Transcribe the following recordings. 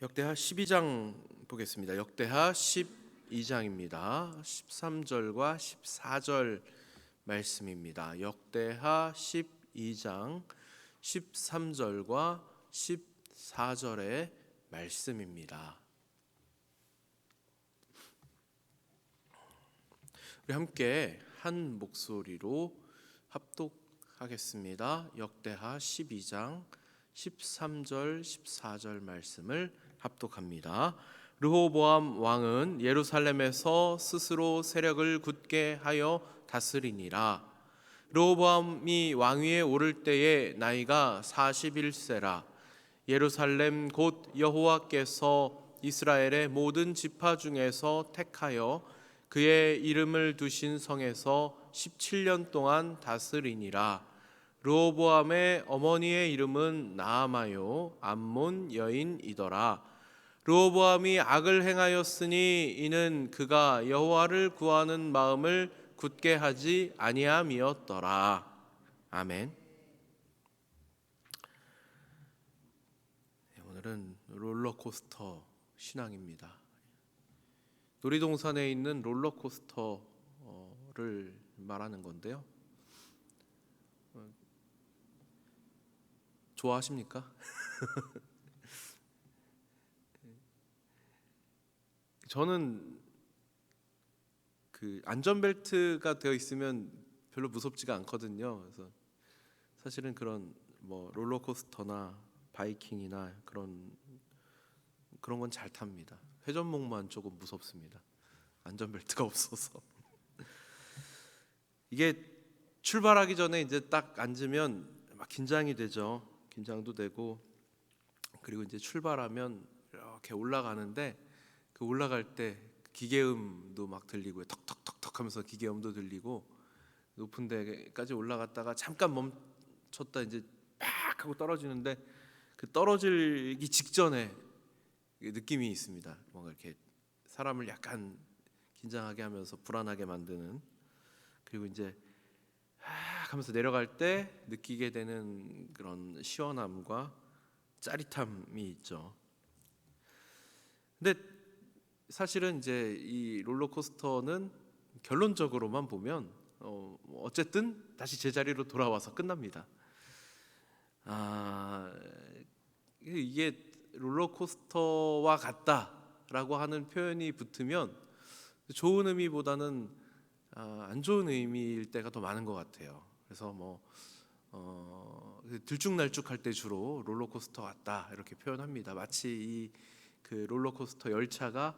역대하 12장 보겠습니다. 역대하 12장입니다. 13절과 14절 말씀입니다. 역대하 12장 13절과 14절의 말씀입니다. 우리 함께 한 목소리로 합독하겠습니다. 역대하 12장 13절 14절 말씀을 합독합니다. 르호보암 왕은 예루살렘에서 스스로 세력을 굳게 하여 다스리니라. 르호보암이 왕위에 오를 때에 나이가 41세라. 예루살렘 곧 여호와께서 이스라엘의 모든 지파 중에서 택하여 그의 이름을 두신 성에서 17년 동안 다스리니라. 르호보암의 어머니의 이름은 나아마요 암몬 여인이더라. 르호보암이 악을 행하였으니 이는 그가 여호와를 구하는 마음을 굳게 하지 아니함이었더라. 아멘. 오늘은 롤러코스터 신앙입니다. 놀이동산에 있는 롤러코스터를 말하는 건데요. 좋아하십니까? 저는 그 안전벨트가 되어 있으면 별로 무섭지가 않거든요. 그래서 사실은 그런 뭐 롤러코스터나 바이킹이나 그런 건 잘 탑니다. 회전목만 조금 무섭습니다. 안전벨트가 없어서. 이게 출발하기 전에 이제 딱 앉으면 막 긴장이 되죠. 긴장도 되고, 그리고 이제 출발하면 이렇게 올라가는데 그 올라갈 때 기계음도 막 들리고요. 턱턱턱턱 하면서 기계음도 들리고, 높은 데까지 올라갔다가 잠깐 멈췄다 이제 팍 하고 떨어지는데 그 떨어지기 직전에 느낌이 있습니다. 뭔가 이렇게 사람을 약간 긴장하게 하면서 불안하게 만드는, 그리고 이제 하면서 내려갈 때 느끼게 되는 그런 시원함과 짜릿함이 있죠. 근데 사실은 이제 이 롤러코스터는 결론적으로만 보면 어쨌든 다시 제자리로 돌아와서 끝납니다. 이게 롤러코스터와 같다라고 하는 표현이 붙으면 좋은 의미보다는 안 좋은 의미일 때가 더 많은 것 같아요. 그래서 들쭉날쭉할 때 주로 롤러코스터 같다 이렇게 표현합니다. 마치 이 그 롤러코스터 열차가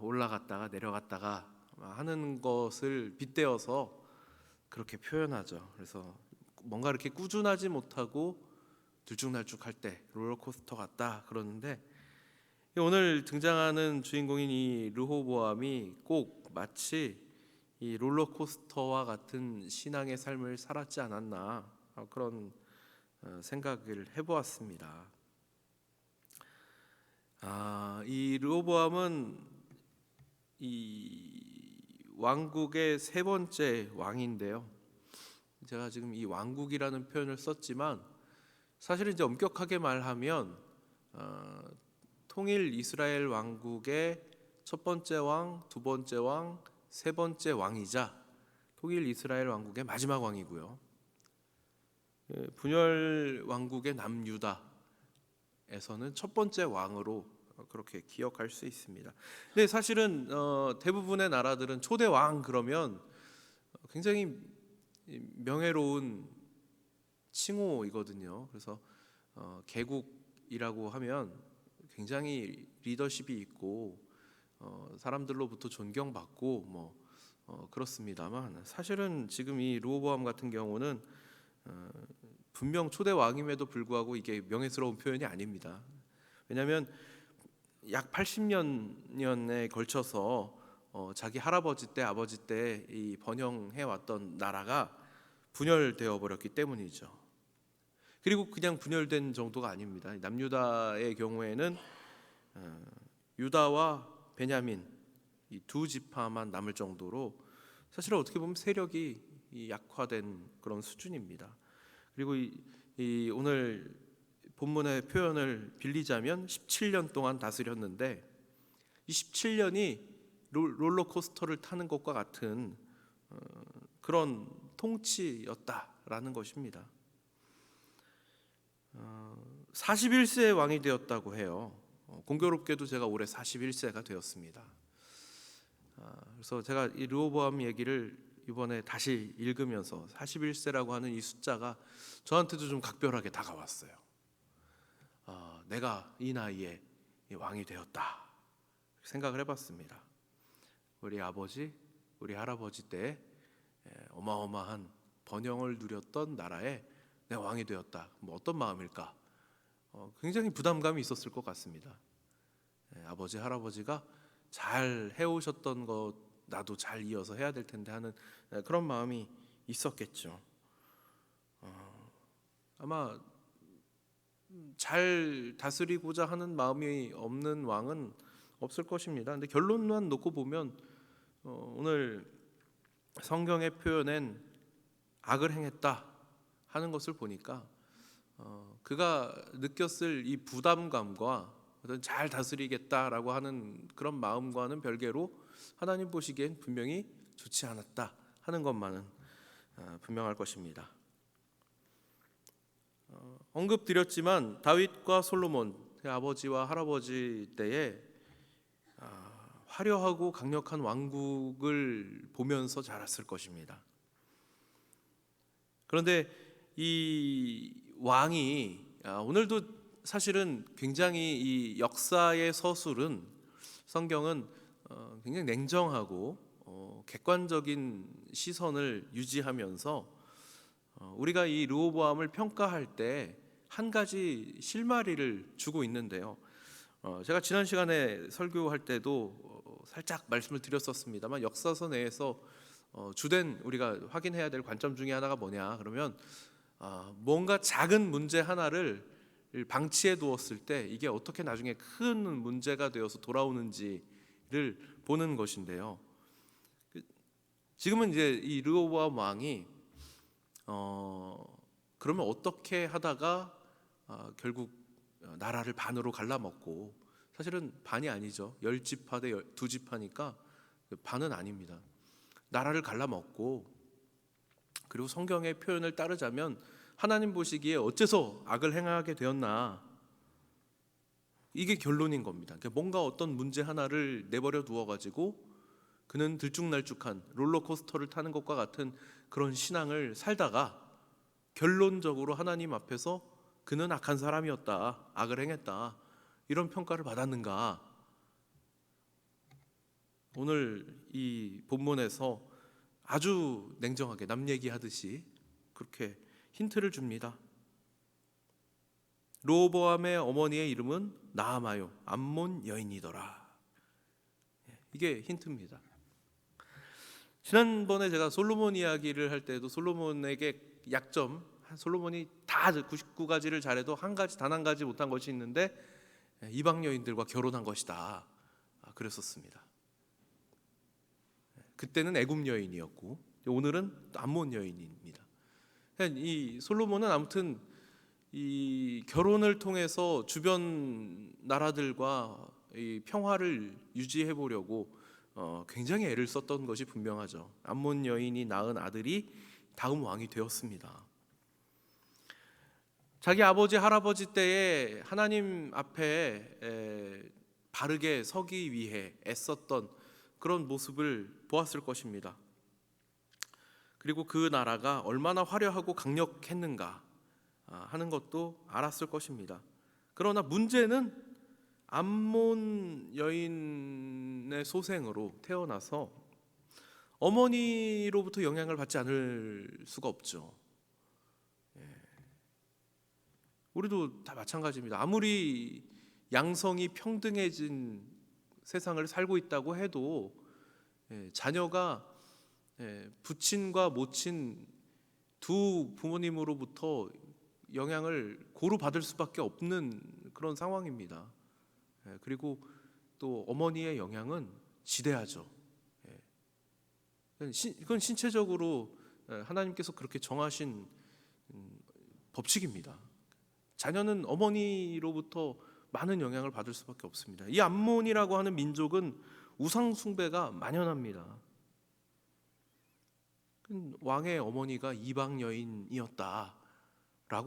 올라갔다가 내려갔다가 하는 것을 빗대어서 그렇게 표현하죠. 그래서 뭔가 이렇게 꾸준하지 못하고 들쭉날쭉할 때 롤러코스터 같다 그러는데, 오늘 등장하는 주인공인 이 르호보암이 꼭 마치 이 롤러코스터와 같은 신앙의 삶을 살았지 않았나, 그런 생각을 해보았습니다. 이 르호보암은 이 왕국의 세 번째 왕인데요. 제가 지금 이 왕국이라는 표현을 썼지만 사실은 이제 엄격하게 말하면 통일 이스라엘 왕국의 첫 번째 왕, 두 번째 왕, 세 번째 왕이자 통일 이스라엘 왕국의 마지막 왕이고요. 분열 왕국의 남유다에서는 첫 번째 왕으로 그렇게 기억할 수 있습니다. 근데 사실은 대부분의 나라들은 초대 왕 그러면 굉장히 명예로운 칭호이거든요. 그래서 개국이라고 하면 굉장히 리더십이 있고 사람들로부터 존경받고 그렇습니다만, 사실은 지금 이 르호보암 같은 경우는 분명 초대 왕임에도 불구하고 이게 명예스러운 표현이 아닙니다. 왜냐하면 약 80년에 걸쳐서 자기 할아버지 때 아버지 때 이 번영해 왔던 나라가 분열되어 버렸기 때문이죠. 그리고 그냥 분열된 정도가 아닙니다. 남유다의 경우에는 유다와 베냐민 이 두 지파만 남을 정도로 사실은 어떻게 보면 세력이 약화된 그런 수준입니다. 그리고 이 오늘 본문의 표현을 빌리자면 17년 동안 다스렸는데 이 17년이 롤러코스터를 타는 것과 같은 그런 통치였다라는 것입니다. 41세의 왕이 되었다고 해요. 공교롭게도 제가 올해 41세가 되었습니다. 그래서 제가 이 르호보암 얘기를 이번에 다시 읽으면서 41세라고 하는 이 숫자가 저한테도 좀 각별하게 다가왔어요. 내가 이 나이에 왕이 되었다 생각을 해봤습니다. 우리 아버지, 우리 할아버지 때 어마어마한 번영을 누렸던 나라에 내가 왕이 되었다. 어떤 마음일까? 굉장히 부담감이 있었을 것 같습니다. 아버지, 할아버지가 잘 해오셨던 것 나도 잘 이어서 해야 될 텐데 하는 그런 마음이 있었겠죠. 아마 잘 다스리고자 하는 마음이 없는 왕은 없을 것입니다. 근데 결론만 놓고 보면 오늘 성경에 표현된 악을 행했다 하는 것을 보니까 그가 느꼈을 이 부담감과 어떤 잘 다스리겠다라고 하는 그런 마음과는 별개로 하나님 보시기엔 분명히 좋지 않았다 하는 것만은 분명할 것입니다. 언급드렸지만 다윗과 솔로몬 아버지와 할아버지 때에 화려하고 강력한 왕국을 보면서 자랐을 것입니다. 그런데 이 왕이 오늘도 사실은 굉장히 이 역사의 서술은 성경은 굉장히 냉정하고 객관적인 시선을 유지하면서 우리가 이 르호보암을 평가할 때 한 가지 실마리를 주고 있는데요. 제가 지난 시간에 설교할 때도 살짝 말씀을 드렸었습니다만 역사서 내에서 주된 우리가 확인해야 될 관점 중에 하나가 뭐냐 그러면 뭔가 작은 문제 하나를 방치해 두었을 때 이게 어떻게 나중에 큰 문제가 되어서 돌아오는지를 보는 것인데요. 지금은 이제 이 르호보암 왕이 그러면 어떻게 하다가 결국 나라를 반으로 갈라먹고 사실은 반이 아니죠. 10지파 대 2지파니까 반은 아닙니다. 나라를 갈라먹고 그리고 성경의 표현을 따르자면 하나님 보시기에 어째서 악을 행하게 되었나 이게 결론인 겁니다. 그러니까 뭔가 어떤 문제 하나를 내버려 두어가지고 그는 들쭉날쭉한 롤러코스터를 타는 것과 같은 그런 신앙을 살다가 결론적으로 하나님 앞에서 그는 악한 사람이었다, 악을 행했다 이런 평가를 받았는가? 오늘 이 본문에서 아주 냉정하게 남 얘기하듯이 그렇게 힌트를 줍니다. 르호보암의 어머니의 이름은 나아마요 암몬 여인이더라. 이게 힌트입니다. 지난번에 제가 솔로몬 이야기를 할 때도 솔로몬에게 약점, 솔로몬이 다 99가지를 잘해도 단 한 가지 못한 것이 있는데 이방 여인들과 결혼한 것이다 그랬었습니다. 그때는 애굽 여인이었고 오늘은 암몬 여인입니다. 이 솔로몬은 아무튼 이 결혼을 통해서 주변 나라들과 이 평화를 유지해 보려고 굉장히 애를 썼던 것이 분명하죠. 암몬 여인이 낳은 아들이 다음 왕이 되었습니다. 자기 아버지 할아버지 때에 하나님 앞에 바르게 서기 위해 애썼던 그런 모습을 보았을 것입니다. 그리고 그 나라가 얼마나 화려하고 강력했는가 하는 것도 알았을 것입니다. 그러나 문제는 암몬 여인의 소생으로 태어나서 어머니로부터 영향을 받지 않을 수가 없죠. 우리도 다 마찬가지입니다. 아무리 양성이 평등해진 세상을 살고 있다고 해도 자녀가 부친과 모친 두 부모님으로부터 영향을 고루 받을 수밖에 없는 그런 상황입니다. 그리고 또 어머니의 영향은 지대하죠. 이건 신체적으로 하나님께서 그렇게 정하신 법칙입니다. 자녀는 어머니로부터 많은 영향을 받을 수밖에 없습니다. 이 암몬이라고 하는 민족은 우상 숭배가 만연합니다. 왕의 어머니가 이방 여인이었다라고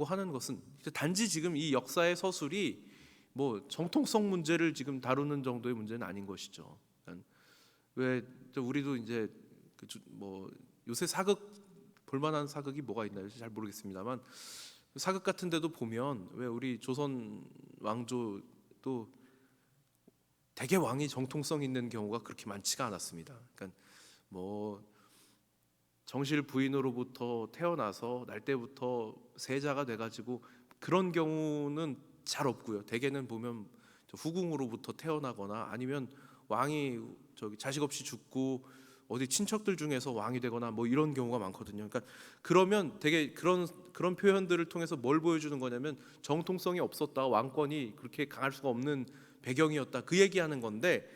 하는 것은 단지 지금 이 역사의 서술이 뭐 정통성 문제를 지금 다루는 정도의 문제는 아닌 것이죠. 왜 우리도 이제 뭐 요새 사극 볼만한 사극이 뭐가 있나요? 잘 모르겠습니다만 사극 같은 데도 보면 왜 우리 조선 왕조도 대개 왕이 정통성 있는 경우가 그렇게 많지가 않았습니다. 그러니까 뭐 정실 부인으로부터 태어나서 날 때부터 세자가 돼가지고 그런 경우는 잘 없고요. 대개는 보면 후궁으로부터 태어나거나 아니면 왕이 자식 없이 죽고 어디 친척들 중에서 왕이 되거나 뭐 이런 경우가 많거든요. 그러니까 그러면 되게 그런 표현들을 통해서 뭘 보여주는 거냐면 정통성이 없었다, 왕권이 그렇게 강할 수가 없는 배경이었다, 그 얘기하는 건데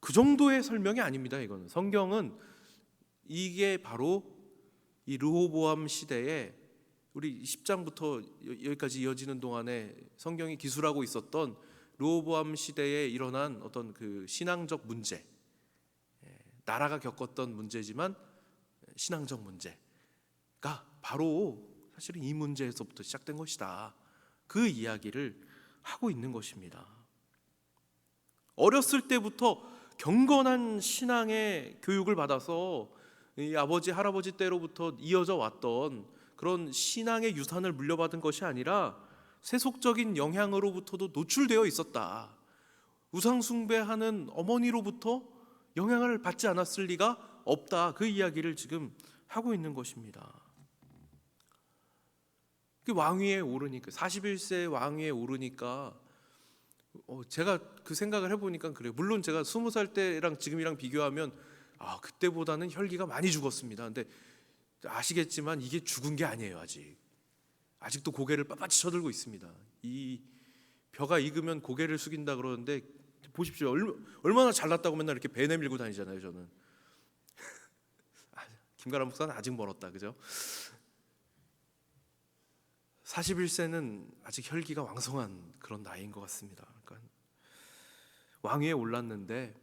그 정도의 설명이 아닙니다. 이거는 성경은 이게 바로 이 르호보암 시대에 우리 10장부터 여기까지 이어지는 동안에 성경이 기술하고 있었던 르호보암 시대에 일어난 어떤 그 신앙적 문제, 나라가 겪었던 문제지만 신앙적 문제가 바로 사실은 이 문제에서부터 시작된 것이다. 그 이야기를 하고 있는 것입니다. 어렸을 때부터 경건한 신앙의 교육을 받아서 이 아버지 할아버지 때로부터 이어져 왔던 그런 신앙의 유산을 물려받은 것이 아니라 세속적인 영향으로부터도 노출되어 있었다. 우상 숭배하는 어머니로부터 영향을 받지 않았을 리가 없다. 그 이야기를 지금 하고 있는 것입니다. 그 왕위에 오르니까 41세 왕위에 오르니까 제가 그 생각을 해보니까 그래요. 물론 제가 20살 때랑 지금이랑 비교하면 그때보다는 혈기가 많이 죽었습니다. 근데 아시겠지만 이게 죽은 게 아니에요. 아직도 고개를 빳빳이 쳐들고 있습니다. 이 벼가 익으면 고개를 숙인다 그러는데 보십시오. 얼마나 잘났다고 맨날 이렇게 배 내밀고 다니잖아요. 저는 김가람 목사는 아직 멀었다, 그죠? 41세는 아직 혈기가 왕성한 그런 나이인 것 같습니다. 그러니까 왕위에 올랐는데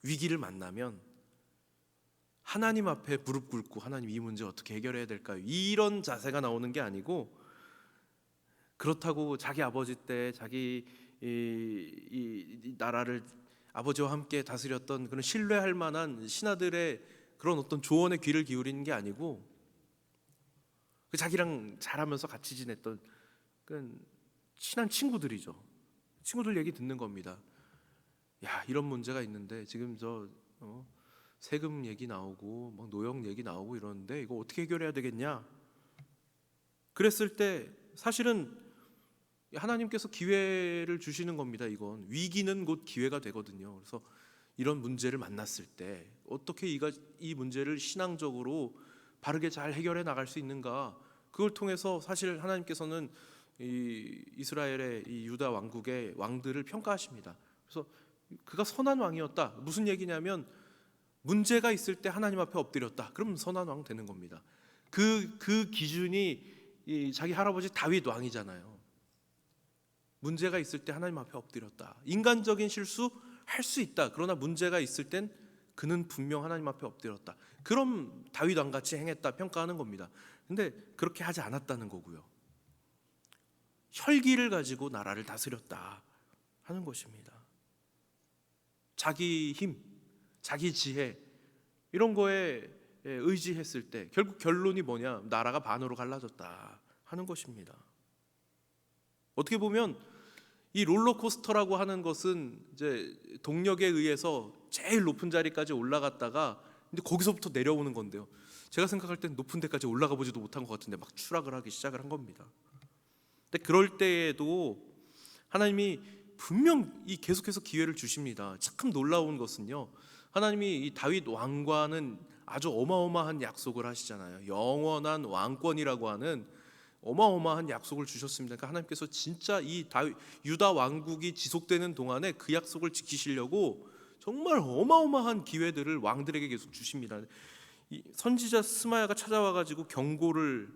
위기를 만나면 하나님 앞에 무릎 꿇고 하나님 이 문제 어떻게 해결해야 될까요? 이런 자세가 나오는 게 아니고 그렇다고 자기 아버지 때 자기 이 나라를 아버지와 함께 다스렸던 그런 신뢰할 만한 신하들의 그런 어떤 조언에 귀를 기울이는 게 아니고 자기랑 잘하면서 같이 지냈던 친한 친구들이죠. 친구들 얘기 듣는 겁니다. 야, 이런 문제가 있는데 지금 세금 얘기 나오고 막 노역 얘기 나오고 이러는데 이거 어떻게 해결해야 되겠냐? 그랬을 때 사실은 하나님께서 기회를 주시는 겁니다. 이건 위기는 곧 기회가 되거든요. 그래서 이런 문제를 만났을 때 어떻게 이 문제를 신앙적으로 바르게 잘 해결해 나갈 수 있는가? 그걸 통해서 사실 하나님께서는 이 이스라엘의 이 유다 왕국의 왕들을 평가하십니다. 그래서 그가 선한 왕이었다. 무슨 얘기냐면 문제가 있을 때 하나님 앞에 엎드렸다. 그럼 선한 왕 되는 겁니다. 그 기준이 자기 할아버지 다윗 왕이잖아요. 문제가 있을 때 하나님 앞에 엎드렸다. 인간적인 실수 할 수 있다. 그러나 문제가 있을 땐 그는 분명 하나님 앞에 엎드렸다. 그럼 다윗 왕같이 행했다 평가하는 겁니다. 근데 그렇게 하지 않았다는 거고요. 혈기를 가지고 나라를 다스렸다 하는 것입니다. 자기 힘, 자기 지혜 이런 거에 의지했을 때 결국 결론이 뭐냐? 나라가 반으로 갈라졌다 하는 것입니다. 어떻게 보면 이 롤러코스터라고 하는 것은 이제 동력에 의해서 제일 높은 자리까지 올라갔다가 근데 거기서부터 내려오는 건데요. 제가 생각할 땐 높은 데까지 올라가 보지도 못한 것 같은데 막 추락을 하기 시작을 한 겁니다. 근데 그럴 때에도 하나님이 분명 계속해서 기회를 주십니다. 참 놀라운 것은요. 하나님이 이 다윗 왕과는 아주 어마어마한 약속을 하시잖아요. 영원한 왕권이라고 하는 어마어마한 약속을 주셨습니다. 그러니까 하나님께서 진짜 이 유다 왕국이 지속되는 동안에 그 약속을 지키시려고 정말 어마어마한 기회들을 왕들에게 계속 주십니다. 이 선지자 스마야가 찾아와가지고 경고를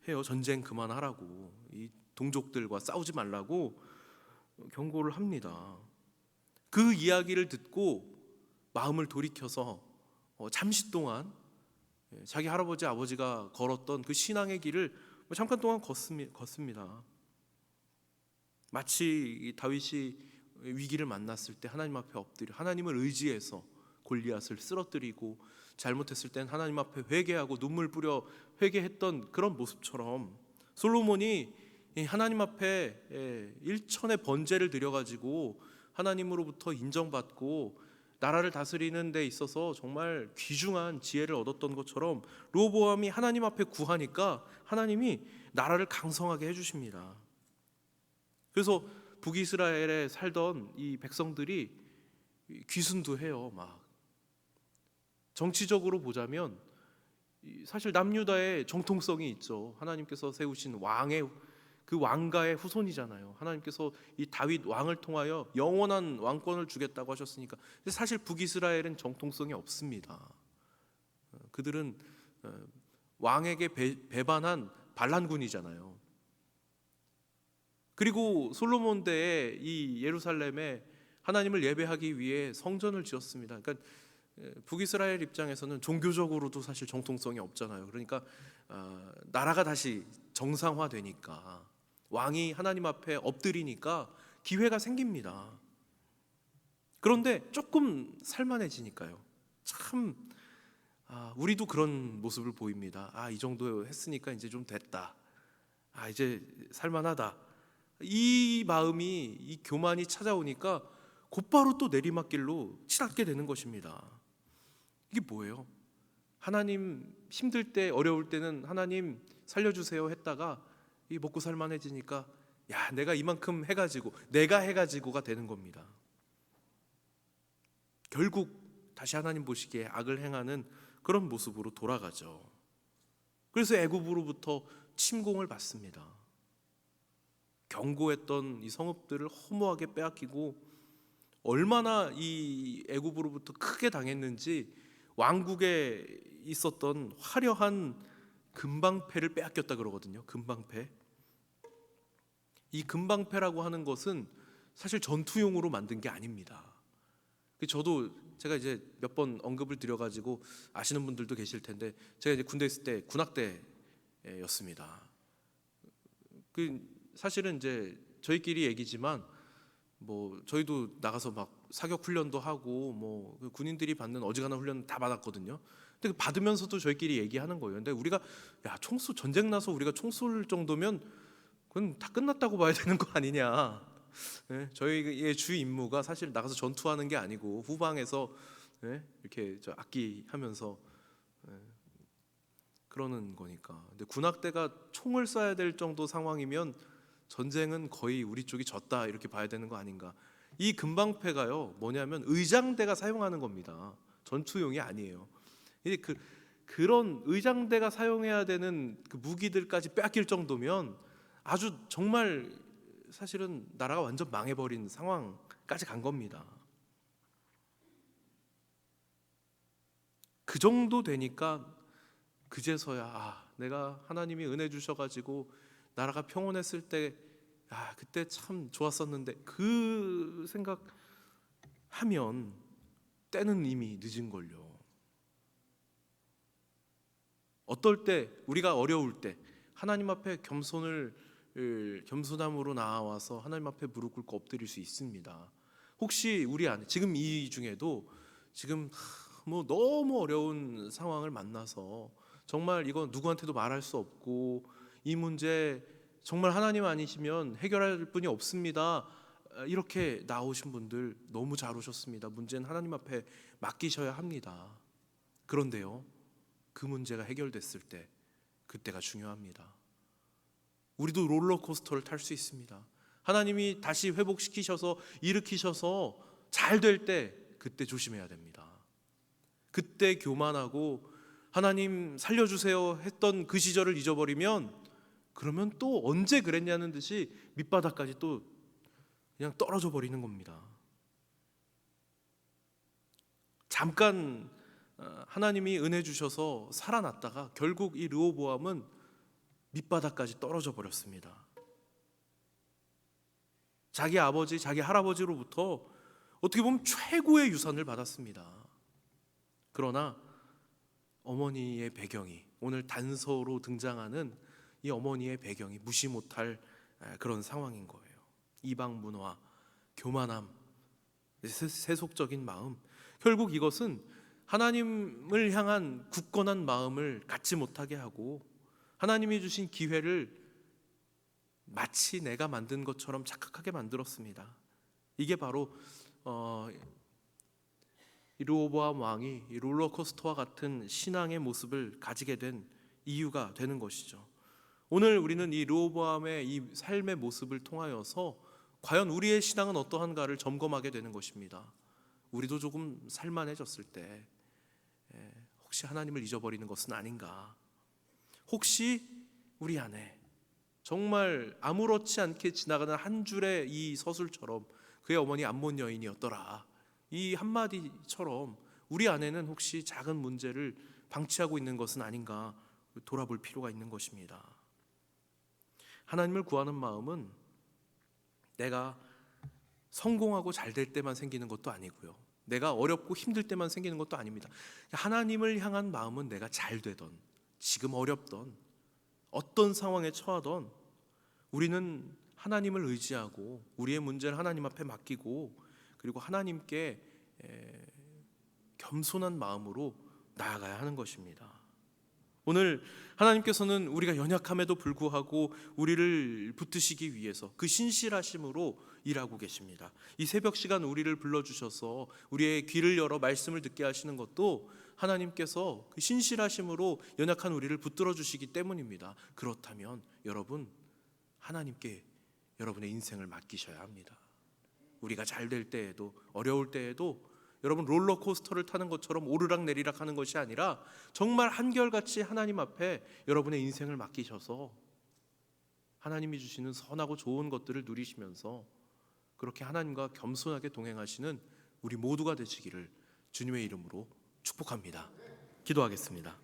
해요. 전쟁 그만하라고. 이 동족들과 싸우지 말라고 경고를 합니다. 그 이야기를 듣고 마음을 돌이켜서 잠시 동안 자기 할아버지 아버지가 걸었던 그 신앙의 길을 잠깐 동안 걷습니다. 마치 다윗이 위기를 만났을 때 하나님 앞에 엎드려 하나님을 의지해서 골리앗을 쓰러뜨리고 잘못했을 땐 하나님 앞에 회개하고 눈물 뿌려 회개했던 그런 모습처럼 솔로몬이 하나님 앞에 일천의 번제를 드려가지고 하나님으로부터 인정받고 나라를 다스리는 데 있어서 정말 귀중한 지혜를 얻었던 것처럼 르호보암이 하나님 앞에 구하니까 하나님이 나라를 강성하게 해주십니다. 그래서 북이스라엘에 살던 이 백성들이 귀순도해요. 막 정치적으로 보자면 사실 남유다의 정통성이 있죠. 하나님께서 세우신 왕의 그 왕가의 후손이잖아요. 하나님께서 이 다윗 왕을 통하여 영원한 왕권을 주겠다고 하셨으니까. 근데 사실 북이스라엘은 정통성이 없습니다. 그들은 왕에게 배반한 반란군이잖아요. 그리고 솔로몬 때에 이 예루살렘에 하나님을 예배하기 위해 성전을 지었습니다. 그러니까 북이스라엘 입장에서는 종교적으로도 사실 정통성이 없잖아요. 그러니까 나라가 다시 정상화되니까 왕이 하나님 앞에 엎드리니까 기회가 생깁니다. 그런데 조금 살만해지니까요. 참 우리도 그런 모습을 보입니다. 이 정도 했으니까 이제 좀 됐다. 이제 살만하다. 이 마음이 이 교만이 찾아오니까 곧바로 또 내리막길로 치닫게 되는 것입니다. 이게 뭐예요? 하나님 힘들 때 어려울 때는 하나님 살려주세요 했다가 이 먹고 살만해지니까 야 내가 이만큼 해가지고 내가 해가지고가 되는 겁니다. 결국 다시 하나님 보시기에 악을 행하는 그런 모습으로 돌아가죠. 그래서 애굽으로부터 침공을 받습니다. 견고했던 이 성읍들을 허무하게 빼앗기고 얼마나 이 애굽으로부터 크게 당했는지 왕국에 있었던 화려한 금방패를 빼앗겼다 그러거든요. 금방패. 이 금방패라고 하는 것은 사실 전투용으로 만든 게 아닙니다. 저도 제가 이제 몇 번 언급을 드려가지고 아시는 분들도 계실 텐데 제가 이제 군대 있을 때 군악대였습니다. 사실은 이제 저희끼리 얘기지만 뭐 저희도 나가서 막 사격 훈련도 하고 뭐 군인들이 받는 어지간한 훈련 다 받았거든요. 근데 받으면서도 저희끼리 얘기하는 거예요. 근데 우리가 전쟁 나서 우리가 총 쏠 정도면 그건 다 끝났다고 봐야 되는 거 아니냐. 네, 저희의 주 임무가 사실 나가서 전투하는 게 아니고 후방에서 이렇게 악기 하면서 그러는 거니까. 근데 군악대가 총을 쏴야 될 정도 상황이면 전쟁은 거의 우리 쪽이 졌다 이렇게 봐야 되는 거 아닌가. 이 금방패가요 뭐냐면 의장대가 사용하는 겁니다. 전투용이 아니에요. 그런 의장대가 사용해야 되는 그 무기들까지 빼앗길 정도면 아주 정말 사실은 나라가 완전 망해버린 상황까지 간 겁니다. 그 정도 되니까 그제서야 내가 하나님이 은혜 주셔가지고 나라가 평온했을 때 그때 참 좋았었는데 그 생각하면 때는 이미 늦은걸요. 어떨 때 우리가 어려울 때 하나님 앞에 겸손함으로 나와서 하나님 앞에 무릎 꿇고 엎드릴 수 있습니다. 혹시 우리 안에 지금 이 중에도 지금 뭐 너무 어려운 상황을 만나서 정말 이건 누구한테도 말할 수 없고 이 문제 정말 하나님 아니시면 해결할 분이 없습니다. 이렇게 나오신 분들 너무 잘 오셨습니다. 문제는 하나님 앞에 맡기셔야 합니다. 그런데요, 그 문제가 해결됐을 때 그때가 중요합니다. 우리도 롤러코스터를 탈 수 있습니다. 하나님이 다시 회복시키셔서 일으키셔서 잘 될 때 그때 조심해야 됩니다. 그때 교만하고 하나님 살려주세요 했던 그 시절을 잊어버리면 그러면 또 언제 그랬냐는 듯이 밑바닥까지 또 그냥 떨어져 버리는 겁니다. 잠깐 하나님이 은혜 주셔서 살아났다가 결국 이 르호보암은 밑바닥까지 떨어져 버렸습니다. 자기 아버지, 자기 할아버지로부터 어떻게 보면 최고의 유산을 받았습니다. 그러나 어머니의 배경이, 오늘 단서로 등장하는 이 어머니의 배경이 무시 못할 그런 상황인 거예요. 이방 문화, 교만함, 세속적인 마음, 결국 이것은 하나님을 향한 굳건한 마음을 갖지 못하게 하고 하나님이 주신 기회를 마치 내가 만든 것처럼 착각하게 만들었습니다. 이게 바로 이 르호보암 왕이 이 롤러코스터와 같은 신앙의 모습을 가지게 된 이유가 되는 것이죠. 오늘 우리는 이 르호보암의 이 삶의 모습을 통하여서 과연 우리의 신앙은 어떠한가를 점검하게 되는 것입니다. 우리도 조금 살만해졌을 때 혹시 하나님을 잊어버리는 것은 아닌가? 혹시 우리 안에 정말 아무렇지 않게 지나가는 한 줄의 이 서술처럼 그의 어머니 암몬 여인이었더라, 이 한마디처럼 우리 안에는 혹시 작은 문제를 방치하고 있는 것은 아닌가 돌아볼 필요가 있는 것입니다. 하나님을 구하는 마음은 내가 성공하고 잘 될 때만 생기는 것도 아니고요, 내가 어렵고 힘들 때만 생기는 것도 아닙니다. 하나님을 향한 마음은 내가 잘 되던, 지금 어렵던, 어떤 상황에 처하던 우리는 하나님을 의지하고 우리의 문제를 하나님 앞에 맡기고 그리고 하나님께 겸손한 마음으로 나아가야 하는 것입니다. 오늘 하나님께서는 우리가 연약함에도 불구하고 우리를 붙드시기 위해서 그 신실하심으로 일하고 계십니다. 이 새벽 시간 우리를 불러주셔서 우리의 귀를 열어 말씀을 듣게 하시는 것도 하나님께서 그 신실하심으로 연약한 우리를 붙들어 주시기 때문입니다. 그렇다면 여러분, 하나님께 여러분의 인생을 맡기셔야 합니다. 우리가 잘 될 때에도 어려울 때에도 여러분 롤러코스터를 타는 것처럼 오르락내리락 하는 것이 아니라 정말 한결같이 하나님 앞에 여러분의 인생을 맡기셔서 하나님이 주시는 선하고 좋은 것들을 누리시면서 그렇게 하나님과 겸손하게 동행하시는 우리 모두가 되시기를 주님의 이름으로 축복합니다. 기도하겠습니다.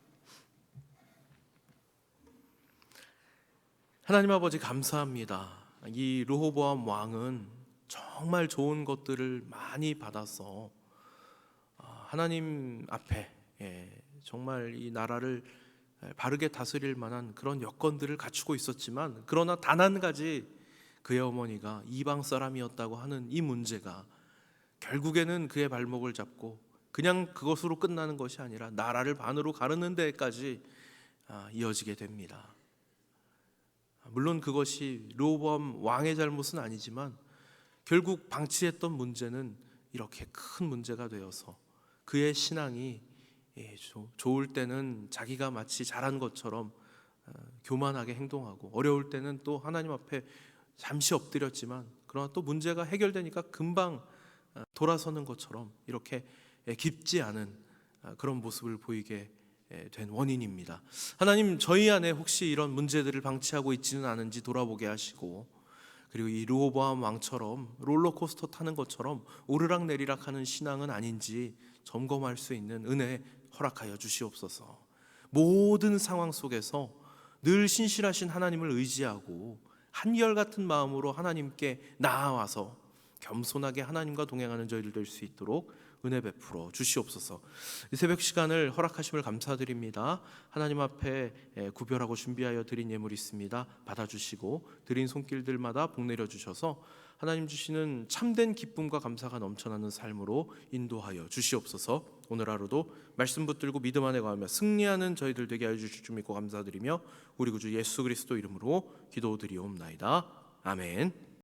하나님 아버지, 감사합니다. 이 르호보암 왕은 정말 좋은 것들을 많이 받아서 하나님 앞에 정말 이 나라를 바르게 다스릴 만한 그런 여건들을 갖추고 있었지만, 그러나 단 한 가지 그의 어머니가 이방 사람이었다고 하는 이 문제가 결국에는 그의 발목을 잡고 그냥 그것으로 끝나는 것이 아니라 나라를 반으로 가르는 데까지 이어지게 됩니다. 물론 그것이 르호보암 왕의 잘못은 아니지만 결국 방치했던 문제는 이렇게 큰 문제가 되어서 그의 신앙이 좋을 때는 자기가 마치 잘한 것처럼 교만하게 행동하고 어려울 때는 또 하나님 앞에 잠시 엎드렸지만 그러나 또 문제가 해결되니까 금방 돌아서는 것처럼 이렇게 깊지 않은 그런 모습을 보이게 된 원인입니다. 하나님, 저희 안에 혹시 이런 문제들을 방치하고 있지는 않은지 돌아보게 하시고, 그리고 이 르호보암 왕처럼 롤러코스터 타는 것처럼 오르락내리락 하는 신앙은 아닌지 점검할 수 있는 은혜 허락하여 주시옵소서. 모든 상황 속에서 늘 신실하신 하나님을 의지하고 한결같은 마음으로 하나님께 나아와서 겸손하게 하나님과 동행하는 저희들 될 수 있도록 은혜 베풀어 주시옵소서. 이 새벽 시간을 허락하심을 감사드립니다. 하나님 앞에 구별하고 준비하여 드린 예물이 있습니다. 받아주시고 드린 손길들마다 복 내려주셔서 하나님 주시는 참된 기쁨과 감사가 넘쳐나는 삶으로 인도하여 주시옵소서. 오늘 하루도 말씀 붙들고 믿음 안에 가며 승리하는 저희들 되게 하여 주실 줄 믿고 감사드리며 우리 구주 예수 그리스도 이름으로 기도드리옵나이다. 아멘.